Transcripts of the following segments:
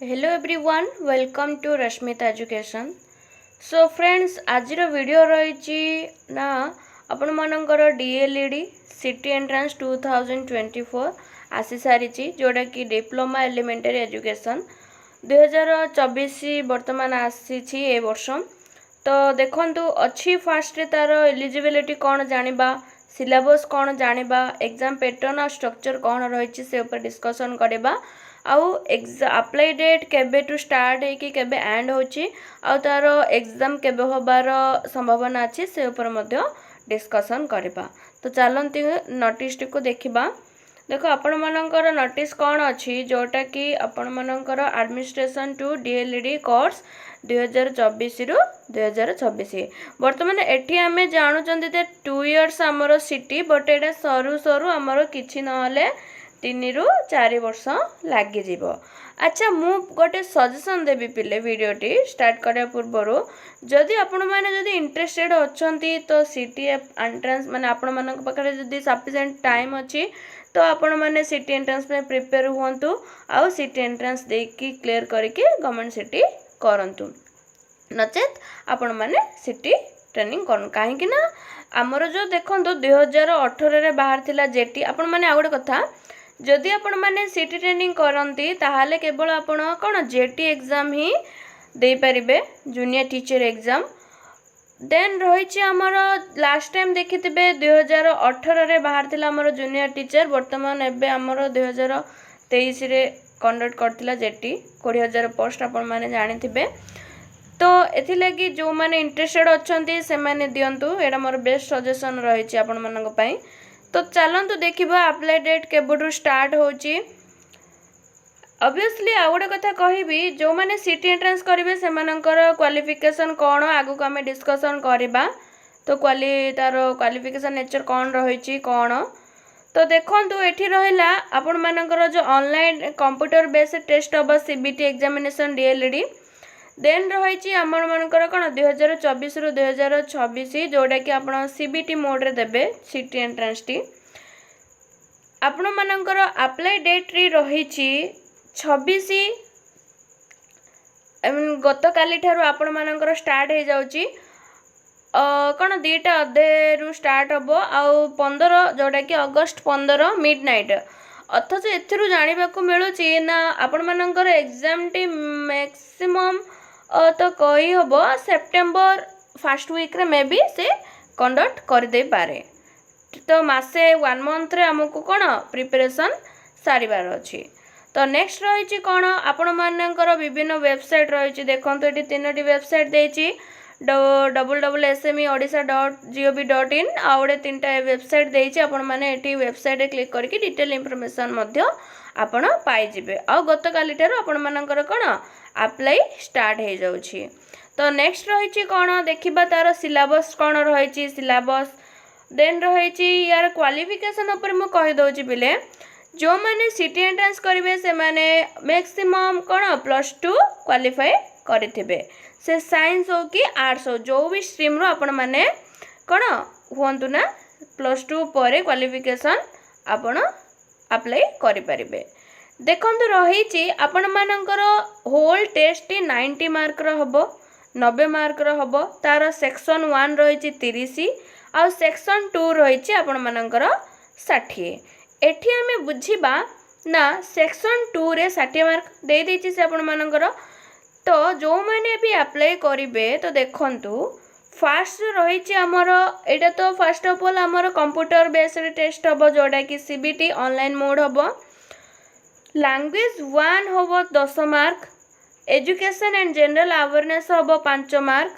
Hello everyone, welcome to Rashmita Education. So friends, आजिर video रही ना आपण मानकर DLED सिटी एंट्रांस 2024 आसी सारी जोटा कि डिप्लोमा एलिमेंटरी एजुकेशन 2024 वर्तमान आसी ए वर्ष। तो देखंतु अच्छी फास्ट तार एलिजिबिलिटी कौन जानिबा, सिलेबस कौन जानिबा, एग्जाम पैटर्न और स्ट्रक्चर कौन रही से ऊपर डिस्कशन करबा। आउ अप्लाई डेट केबे टू स्टार्ट है कि केबे एंड होची आउ तार एग्जाम केबे होबार संभावना अच्छी से ऊपर मध्य डिस्कशन करबा। तो चलती नोटिस को देखिबा। देखो आपण मानकर नोटिस कौन अच्छी जोटा कि आपण मानकर एडमिनिस्ट्रेशन टू DLED कोर्स 2024 रु 2026 बर्तमान एठी आमे जानुचंदी ते 2 इयर्स हमरो सिटी बट एटा सरू सरू हमरो किछि नहले 3 रु 4 वर्ष लगी जीवो। अच्छा मु गोटे सजेशन देबी पिले वीडियोटी स्टार्ट करया पूर्वरु जदि आपण माने जदि इंटरेस्टेड अछंती तो सिटी एंट्रेंस माने आपण मानक पाखरे जदि सफिशिएंट टाइम अछि तो आपण माने सिटी एंट्रेंस में प्रिपेयर हुंतु आउ सिटी एंट्रेंस देकी क्लियर करके गवर्नमेंट सिटी करंतु नचेत आपण माने सिटी ट्रेनिंग करन काहे ना हमरो जो देखंतु 2018 रे बाहर थिला जेटी आपण माने आ गोटे कथा जदि आपण माने सिटी ट्रेनिंग करंती ताहाले केवल आपण कोन जेटी एग्जाम ही दे परिबे जूनियर टीचर एग्जाम। देन रही आमर लास्ट टाइम देखिथिबे 2018 रे बाहर थिला आमर जूनियर टीचर वर्तमान एबे आमर 2023 रे कंडक्ट करथिला जेटी 20,000 पोस्ट आपण माने जानिथिबे। तो एथि लगी जो माने इंटरेस्टेड अछंती से माने दियंतु एडा मोर बेस्ट सजेशन रही आपण मानक पई। तो चलतु देखा अप्लाई डेट केबुटू स्टार्ट होची। ऑब्वियसली आ गोटे कथा कहबी जो माने सिटी एंट्रेंस करेंगे से क्वालिफिकेशन कौन आगु को आम डिस्कसन करवा। तो तार क्वालिफिकेशन नेचर कौन रही कौन तो देखो ये रहा आपण मानकर जो ऑनलाइन कंप्यूटर बेस्ड टेस्ट हम CBT एग्जामिनेशन DLED। देन रही आमर मानकर कौन 2024 रु 2026 जोटा कि आप CBT मोड रे देबे सिटी एंट्रेंस टी। आपण मानकर अप्लाई डेट री रही 26 गत काली ठारू आपण मानकर स्टार्ट हो जाउची कौन 2टा अधे रु स्टार्ट हम आउ 15 जोटा कि अगस्त 15 मिडनाइट। अथच एथिरु जानिबा को मिलुची ना आपण मानकर एग्जाम टी मैक्सिमम तो कही हम सेप्टेम्बर फर्स्ट वीक रे मे बी से कंडक्ट कर दे पारे। तो मासे 1 मंथ रे हमको कौन प्रिपरेशन सारिबार अच्छी। तो नेक्स्ट रही कौन आपण मानकर विभिन्न वेबसाइट रही देखो ये 3टी वेबसाइट देछि www.smeodisha.gov.in आ गोटे 3टा वेबसाइट देछि आपण माने एटी वेबसाइट क्लिक करके डिटेल इंफॉर्मेशन मध्य आपण पाई जिवे। आ गत काली ठार आपण मानकर कौन अप्लाई स्टार्ट हो जाउछि। तो नेक्स्ट रही कौन देखिबा तार सिलेबस कौन रही सिलेबस। देन रही यार क्वालिफिकेशन ऊपर मु कहि दउछि बिले जो माने सिटी एंट्रेंस करेंगे से माने मैक्सिमम कौन +2 क्वालिफाई करिथिबे से साइंस हो कि आर्ट्स हो जो भी स्ट्रीम रो आपण माने कौन हुंतु ना +2 पर क्वालिफिकेशन आपण अप्लाई करि परिबे। देखंतु रही आपण मानकर होल टेस्ट 90 मार्क रो हबो 90 मार्क रो हबो। तार सेक्शन 1 रही 30 आ सेक्शन 2 रही आपण मानकर 60। एठी आमे बुझिबा ना सेक्शन 2 रे 60 मार्क दे देछि से आपण मानकर। तो जो माने भी अप्लाई करिवे तो देखंतु फास्ट रही आमर एटा तो फर्स्ट ऑफ ऑल आमर कंप्यूटर बेस्ड टेस्ट हबो जोटा कि CBT ऑनलाइन मोड हबो। लैंग्वेज 1 हबो 10 mark. Education and general awareness हबो 5 मार्क।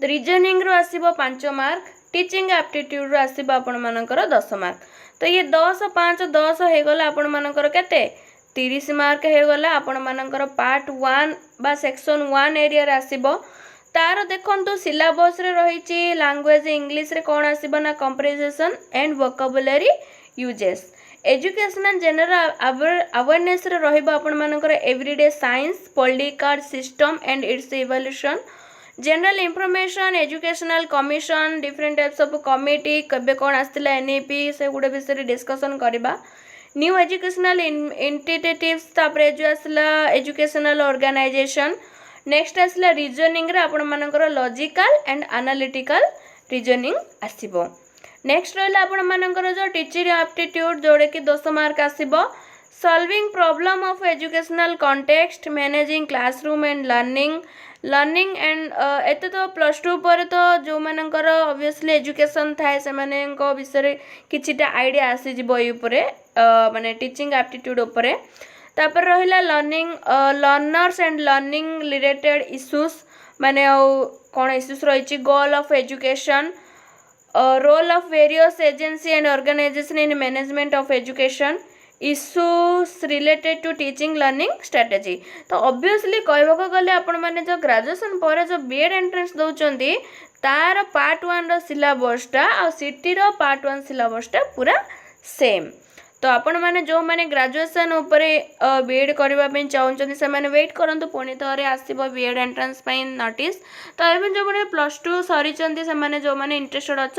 रीजनिंग रो आसीबो 5 मार्क। टीचिंग एप्टीट्यूड रो आसीबो आपण मानकर 10 मार्क। तो ये 10 5 10 हे गला आपण मानकर केते 30 मार्क हे गला आपण मानकर पार्ट 1 बा सेक्शन 1 एरिया रे आसीबो। तार देखंतु सिलेबस रे रही लैंग्वेज इंग्लिश रे कोन आसीबो ना comprehension and vocabulary uses. Education and general awareness रे रहिबो आपण मानकर everyday science political system and it's evolution. General information educational commission different types of committee कबे कौन आसला NEP से गुड़े विषय डिस्कसन करवा। न्यू एजुकेशनल इंटिटेटिव्स तापर जो आसला एजुकेशनल ऑर्गेनाइजेशन नेक्स्ट आसला रीजनिंग रे आपण मानकर लॉजिकल एंड एनालिटिकल रीजनिंग आसीबो नेक्स्ट रहला आपण मानकर जो टीचिंग एप्टीट्यूड जोड़े कि 10 मार्क आसीबो solving problem of educational context managing classroom and learning and एते तो +2 पर तो जो मानकर ऑब्वियसली एजुकेशन थाए से माने को विषय किछिटा आइडिया आसी जिवो ए ऊपरे माने टीचिंग एप्टीट्यूड ऊपरे तापर रहिला learners and learning related issues माने कोन इश्यूज रहिछि goal of education role of various agency and organization in management of education issues related to teaching learning strategy तो ऑब्वियसली कहबो गले आपण माने जो ग्रेजुएशन पर जो बीएड एंट्रेंस दउचंदी तार पार्ट 1 रो सिलेबसटा आ सिटी रो पार्ट 1 सिलेबसटा पूरा सेम तो आपण माने जो माने ग्रेजुएशन ऊपर बीएड करबा पे चाहउचंदी से माने वेट करंतु पुणी थरे आसीबो बीएड एंट्रेंस पे नोटिस तो एबे जो माने +2 सरी चंदी से माने जो माने इंटरेस्टेड अछ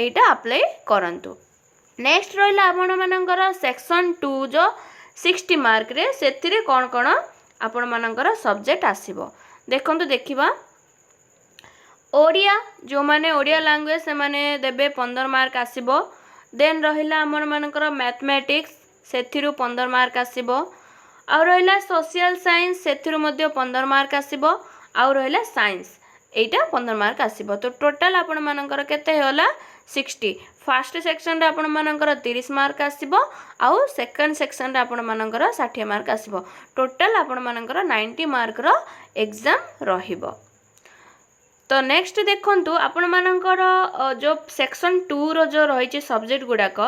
एटा अप्लाई करंतु नेक्स्ट रहिला आपण मानकर सेक्शन 2 जो 60 मार्क रे सेथिरे कोन कोन आपण मानकर सब्जेक्ट आसीबो देखंतु देखिबा ओडिया जो माने ओडिया लैंग्वेज से माने देबे 15 मार्क आसीबो देन रहिला हमर मानकर मैथमेटिक्स सेथिरु 15 मार्क आसीबो आ रहिला सोशल साइंस सेथिरु मध्ये 15 मार्क आसीबो आ रहिला साइंस एटा 15 मार्क आसीबो तो टोटल आपण मानकर केते होला 60 फर्स्ट सेक्शन रे आपण मानकर 30 मार्क आसीबो आ सेकंड सेक्शन रे आपण मानकर 60 मार्क आसीबो टोटल आपण मानकर 90 मार्क रो एग्जाम रहिबो तो नेक्स्ट देखंतु आपण मानकर जो सेक्शन 2 रो जो रहिछि सब्जेक्ट गुडाक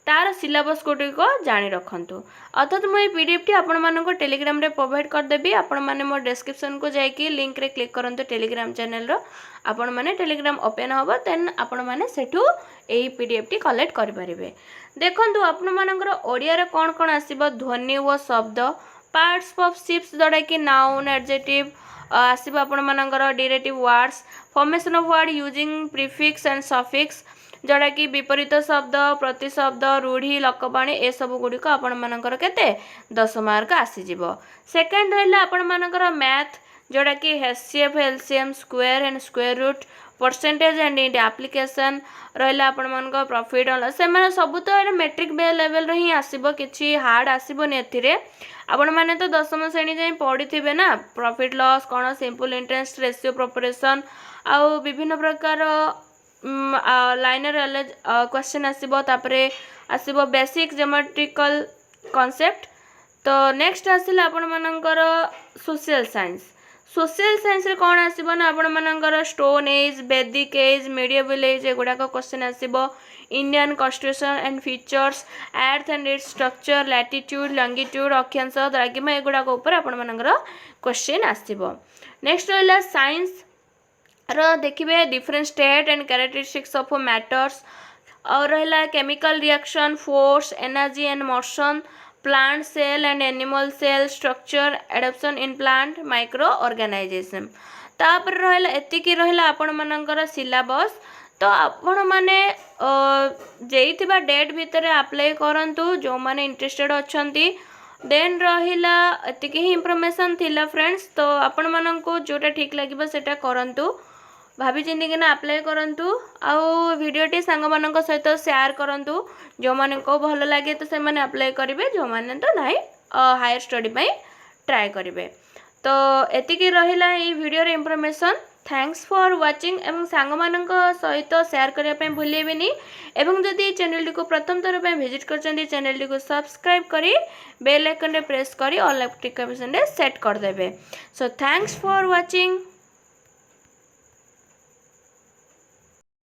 तार सिलेबस गुडी को जानि रखंतु अर्थात मो पीडीएफ टी आपण मानको टेलीग्राम रे प्रोवाइड कर देबी आपण माने मो डिस्क्रिप्शन को जाई कि लिंक रे क्लिक करंतु टेलीग्राम चैनल रो आपण माने टेलीग्राम ओपन होबो देन आपण माने सेठू एई पीडीएफ टी कलेक्ट करि परिबे देखंतु आपण मानकर ओडिया रे कोन कोन आसीबो ध्वनि व शब्द पार्ट्स ऑफ शिप्स जोडा कि नाउन एडजेक्टिव आसीबो आपण मानकर directive words formation of word using prefix and suffix जोड़ा कि विपरीत शब्द प्रतिशब्द रूढ़ी लकबाणी ए सब गुड़िक आपण मानकर केते 10 मार्क आसीजिवो सेकंड रहला आपण मानकर मैथ जोड़ा कि HCF LCM square and square root percentage and in application रहला आपण मानकर प्रॉफिट एंड लॉस से माने सब तो ए मैट्रिक बे लेवल रे ही आसीबो किछि हार्ड आसीबोनी एथिरे आपण माने तो 10वीं श्रेणी जाई पढिथिबे ना प्रॉफिट लॉस कोन सिंपल इंटरेस्ट रेशियो प्रोपोर्शन आ विभिन्न प्रकार लाइनर क्वेश्चन आसीबो तापरे आसीबो बेसिक ज्योमेट्रिकल कांसेप्ट तो नेक्स्ट आसिला आपण मानकर सोशल साइंस रे कोन आसीबो ना आपण मानकर stone age Vedic age medieval age एगुडा को क्वेश्चन आसीबो Indian constitution and features earth and its structure latitude longitude अक्षांश द्राघिमा एगुडा को ऊपर आपण मानकर क्वेश्चन आसीबो नेक्स्ट रहला साइंस रो देखिबे different state and characteristics of matters और रहला chemical reaction force energy and motion plant cell and animal cell structure adaption in plant micro organization तापर रहला एतिकी रहला आपण मानकर सिलेबस तो आपण माने जेइथिबा डेट भितरे अप्लाई करंतु जो माने इंटरेस्टेड अछंती देन रहिला एतिकी ही इंफॉर्मेशन थिला फ्रेंड्स तो आपण माननको जोटा ठीक लागिबो सेटा करंतु भाभी चिंती ना अप्लाई करंतु आउ वीडियोटी सांग मानक सहित शेयर करंतु जो माने को भल लगे तो से माने अप्लाई करिवे जो माने तो नाही हायर स्टडी पई ट्राई करिवे तो एतिकी रहिला ई वीडियो रे इंफॉर्मेशन थैंक्स फॉर वाचिंग एवं सांग मानक सहित शेयर करिया पई भूलेबेनी एवं जदि चैनल को प्रथम थर पे विजिट करचंदी चैनल को सब्सक्राइब करी बेल आइकन रे प्रेस करी ऑल नोटिफिकेशन रे सेट कर देबे सो थैंक्स फॉर वाचिंग।